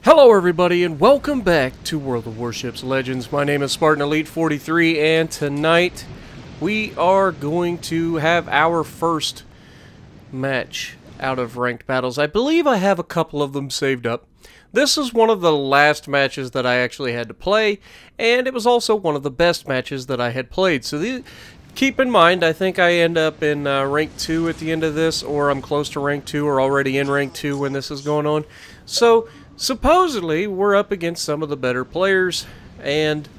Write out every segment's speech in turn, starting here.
Hello everybody and welcome back to World of Warships Legends. My name is Spartan Elite 43 and tonight we are going to have our first match out of ranked battles. I believe I have a couple of them saved up. This is one of the last matches that I actually had to play, and it was also one of the best matches that I had played. So keep in mind, I think I end up in rank 2 at the end of this, or I'm close to rank 2 or already in rank 2 when this is going on. So supposedly, we're up against some of the better players, and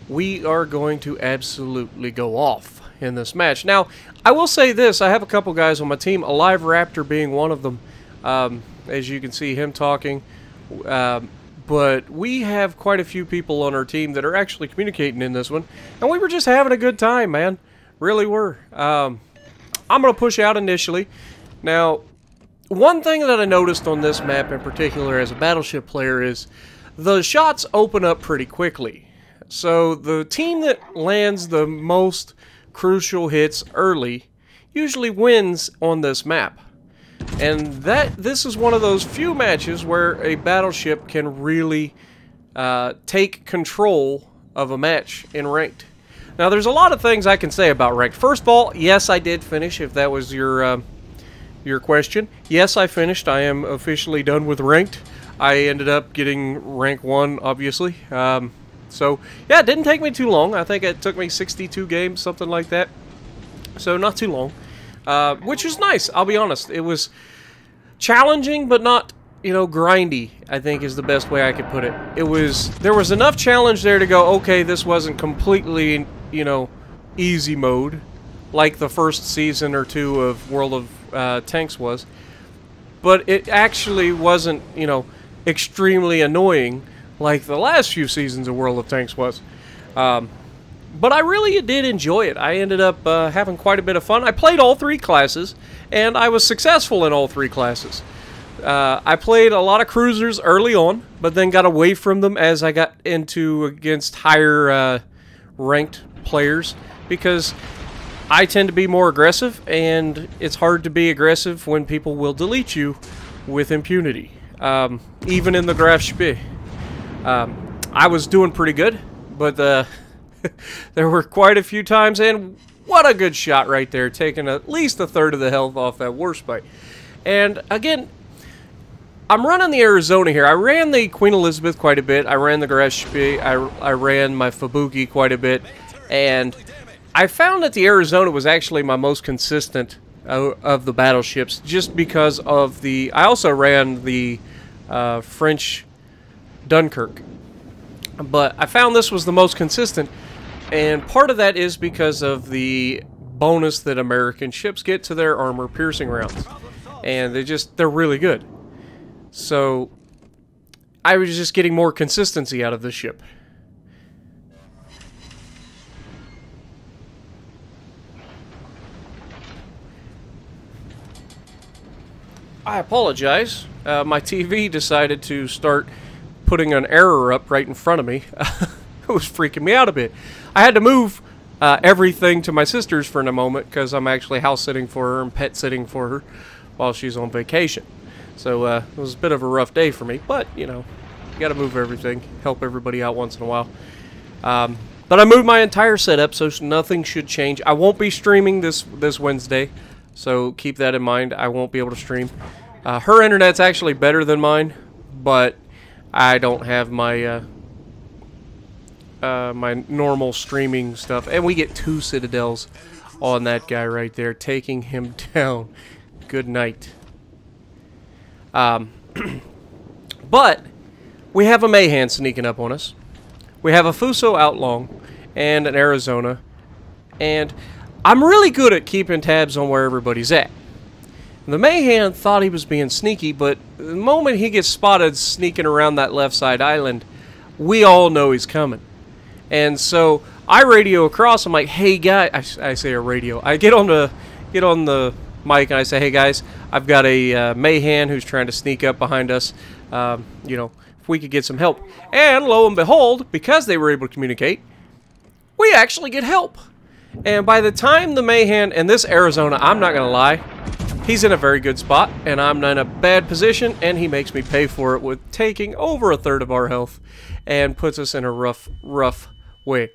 we are going to absolutely go off in this match. Now, I will say this, I have a couple guys on my team, Alive Raptor being one of them, as you can see him talking, but we have quite a few people on our team that are actually communicating in this one, and we were just having a good time, man. Really were. I'm going to push out initially. Now, one thing that I noticed on this map in particular as a battleship player is the shots open up pretty quickly. So the team that lands the most crucial hits early usually wins on this map. And this is one of those few matches where a battleship can really take control of a match in ranked. Now there's a lot of things I can say about ranked. First of all, yes, I did finish, if that was your question. Yes, I finished. I am officially done with ranked. I ended up getting rank 1, obviously. So, yeah, it didn't take me too long. I think it took me 62 games, something like that. So, not too long. Which was nice, I'll be honest. It was challenging, but not, grindy, I think is the best way I could put it. There was enough challenge there to go, okay, this wasn't completely, easy mode, like the first season or two of World of Tanks was, but it actually wasn't, extremely annoying like the last few seasons of World of Tanks was. But I really did enjoy it. I ended up having quite a bit of fun. I played all 3 classes, and I was successful in all 3 classes. I played a lot of cruisers early on, but then got away from them as I got against higher ranked players, because I tend to be more aggressive, and it's hard to be aggressive when people will delete you with impunity. Even in the Graf Spee. I was doing pretty good, but there were quite a few times, and what a good shot right there, taking at least a third of the health off that Warspite. And again, I'm running the Arizona here. I ran the Queen Elizabeth quite a bit. I ran the Graf Spee. I ran my Fubuki quite a bit, and I found that the Arizona was actually my most consistent of the battleships, just because of I also ran the French Dunkirk, but I found this was the most consistent, and part of that is because of the bonus that American ships get to their armor-piercing rounds, and they're really good. So I was just getting more consistency out of this ship. I apologize. My TV decided to start putting an error up right in front of me. It was freaking me out a bit. I had to move everything to my sister's for a moment, because I'm actually house sitting for her and pet sitting for her while she's on vacation. So it was a bit of a rough day for me, but you gotta move everything, help everybody out once in a while. But I moved my entire setup, so nothing should change. I won't be streaming this Wednesday, so keep that in mind. I won't be able to stream. Her internet's actually better than mine, but I don't have my my normal streaming stuff. And we get 2 Citadels on that guy right there, taking him down. Good night. But we have a Mayhan sneaking up on us. We have a Fuso Outlong and an Arizona, and I'm really good at keeping tabs on where everybody's at. The Mayhan thought he was being sneaky, but the moment he gets spotted sneaking around that left side island, we all know he's coming. And so I radio across. I'm like, "Hey guys," I say a radio. I get on the mic and I say, "Hey guys, I've got a Mayhan who's trying to sneak up behind us. If we could get some help." And lo and behold, because they were able to communicate, we actually get help. And by the time the Mayhan and this Arizona, I'm not gonna lie, he's in a very good spot, and I'm in a bad position, and he makes me pay for it with taking over a third of our health, and puts us in a rough way.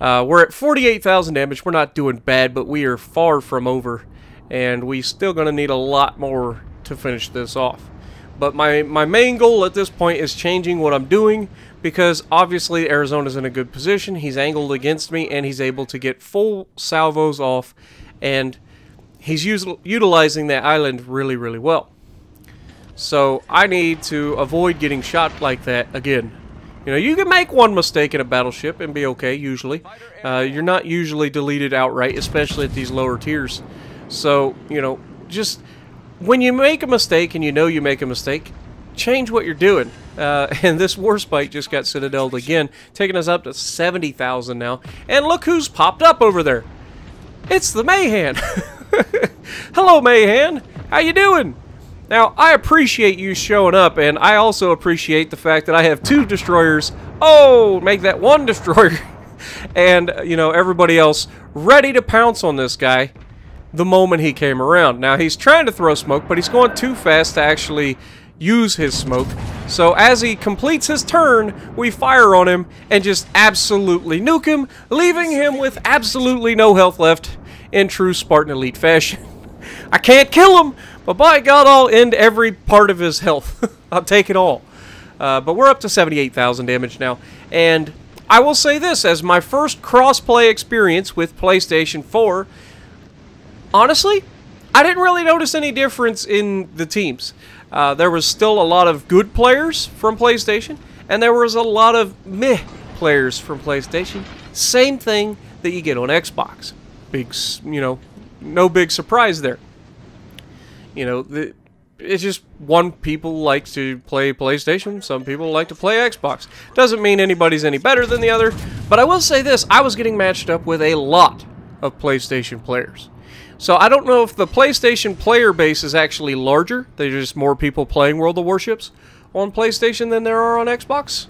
We're at 48,000 damage. We're not doing bad, but we are far from over, and we still going to need a lot more to finish this off. But my main goal at this point is changing what I'm doing, because obviously Arizona's in a good position. He's angled against me, and he's able to get full salvos off, and he's utilizing that island really, really well. So I need to avoid getting shot like that again. You know, you can make one mistake in a battleship and be okay, usually. You're not usually deleted outright, especially at these lower tiers. So, you know, just when you make a mistake and you know you make a mistake, change what you're doing. And this Warspite just got citadeled again, taking us up to 70,000 now. And look who's popped up over there. It's the Mayhan. Hello, Mayhan. How you doing? Now, I appreciate you showing up, and I also appreciate the fact that I have 2 destroyers. Oh, make that 1 destroyer. And, you know, everybody else ready to pounce on this guy the moment he came around. Now, he's trying to throw smoke, but he's going too fast to actually use his smoke. So as he completes his turn, we fire on him and just absolutely nuke him, leaving him with absolutely no health left in true Spartan Elite fashion. I can't kill him, but by God, I'll end every part of his health. I'll take it all. But we're up to 78,000 damage now. And I will say this, as my first cross-play experience with PlayStation 4, honestly, I didn't really notice any difference in the teams. There was still a lot of good players from PlayStation, and there was a lot of meh players from PlayStation. Same thing that you get on Xbox. Big, you know, no big surprise there. You know, it's just one people like to play PlayStation, some people like to play Xbox. Doesn't mean anybody's any better than the other, but I will say this, I was getting matched up with a lot of PlayStation players. So I don't know if the PlayStation player base is actually larger, there's just more people playing World of Warships on PlayStation than there are on Xbox,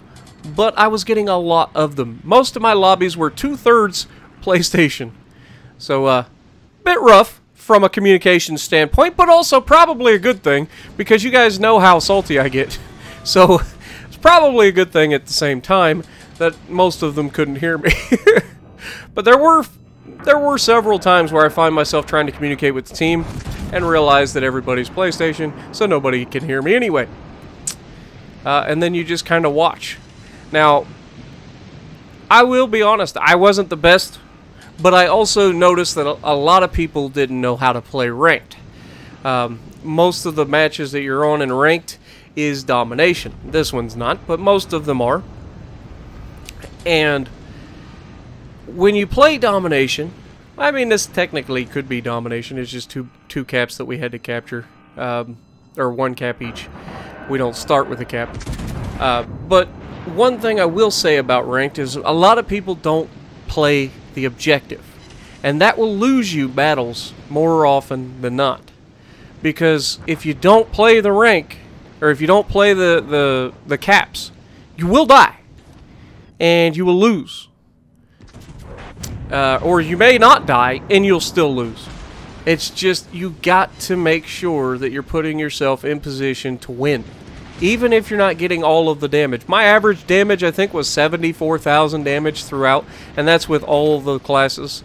but I was getting a lot of them. Most of my lobbies were 2/3 PlayStation. So, bit rough from a communication standpoint, but also probably a good thing, because you guys know how salty I get. So, it's probably a good thing at the same time that most of them couldn't hear me. But there were several times where I find myself trying to communicate with the team and realize that everybody's PlayStation, so nobody can hear me anyway. And then you just kind of watch. Now, I will be honest, I wasn't the best, but I also noticed that a lot of people didn't know how to play ranked. Most of the matches that you're on in ranked is domination. This one's not, but most of them are. And when you play domination, I mean, this technically could be domination. It's just two caps that we had to capture, or 1 cap each. We don't start with a cap. But one thing I will say about ranked is a lot of people don't play the objective, and that will lose you battles more often than not. Because if you don't play the rank, or if you don't play the caps, you will die, and you will lose. Or you may not die, and you'll still lose. It's just, you got to make sure that you're putting yourself in position to win, even if you're not getting all of the damage. My average damage, I think, was 74,000 damage throughout, and that's with all of the classes.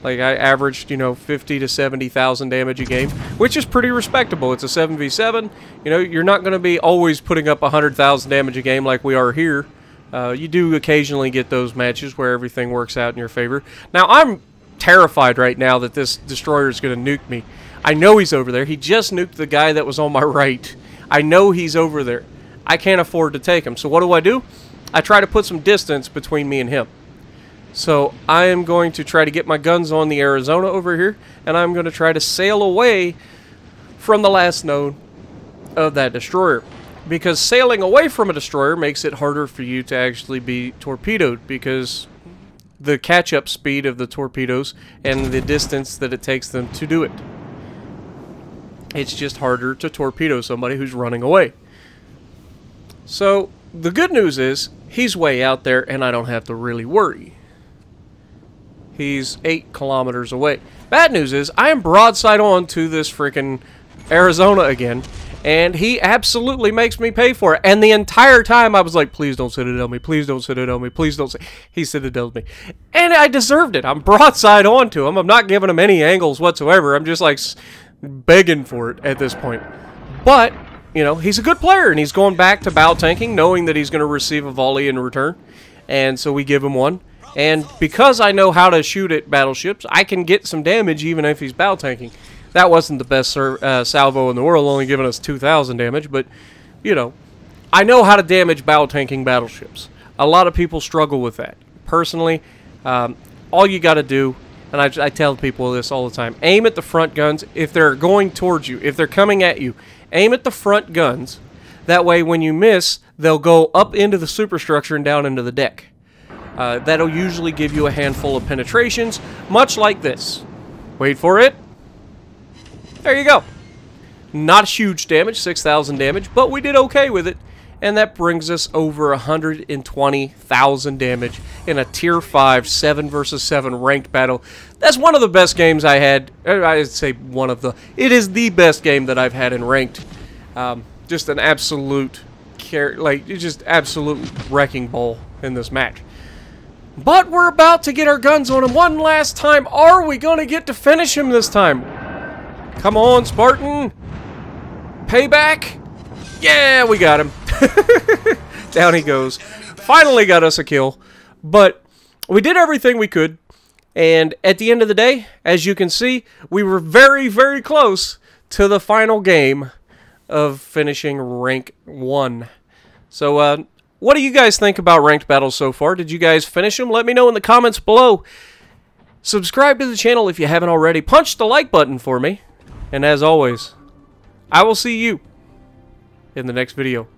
Like, I averaged, you know, 50 to 70,000 damage a game, which is pretty respectable. It's a 7v7. You know, you're not going to be always putting up 100,000 damage a game like we are here. You do occasionally get those matches where everything works out in your favor. Now, I'm terrified right now that this destroyer is going to nuke me. I know he's over there. He just nuked the guy that was on my right. I know he's over there. I can't afford to take him. So what do? I try to put some distance between me and him. So I am going to try to get my guns on the Arizona over here, and I'm going to try to sail away from the last node of that destroyer. Because sailing away from a destroyer makes it harder for you to actually be torpedoed, because the catch-up speed of the torpedoes and the distance that it takes them to do it. It's just harder to torpedo somebody who's running away. So the good news is he's way out there and I don't have to really worry. He's 8 kilometers away. Bad news is, I am broadside on to this freaking Arizona again, and he absolutely makes me pay for it. And the entire time I was like, please don't citadel me, please don't citadel me, please don't. He citadelled me. And I deserved it. I'm broadside on to him. I'm not giving him any angles whatsoever. I'm just like begging for it at this point. But, you know, he's a good player, and he's going back to bow tanking, knowing that he's going to receive a volley in return. And so we give him one. And because I know how to shoot at battleships, I can get some damage even if he's bow tanking. That wasn't the best salvo in the world, only giving us 2,000 damage, but, you know, I know how to damage bow tanking battleships. A lot of people struggle with that. Personally, all you got to do, and I tell people this all the time, aim at the front guns. If they're going towards you, if they're coming at you, aim at the front guns. That way, when you miss, they'll go up into the superstructure and down into the deck. That'll usually give you a handful of penetrations, much like this. Wait for it. There you go. Not huge damage, 6,000 damage, but we did okay with it. And that brings us over 120,000 damage in a Tier 5 7 versus 7 ranked battle. That's one of the best games I had. I'd say one of the... It is the best game that I've had in ranked. Just an absolute... just absolute wrecking ball in this match. But we're about to get our guns on him one last time. Are we going to get to finish him this time? Come on, Spartan. Payback. Yeah, we got him. Down he goes. Finally got us a kill. But we did everything we could. And at the end of the day, as you can see, we were very, very close to the final game of finishing rank 1. So, what do you guys think about ranked battles so far? Did you guys finish them? Let me know in the comments below. Subscribe to the channel if you haven't already. Punch the like button for me. And as always, I will see you in the next video.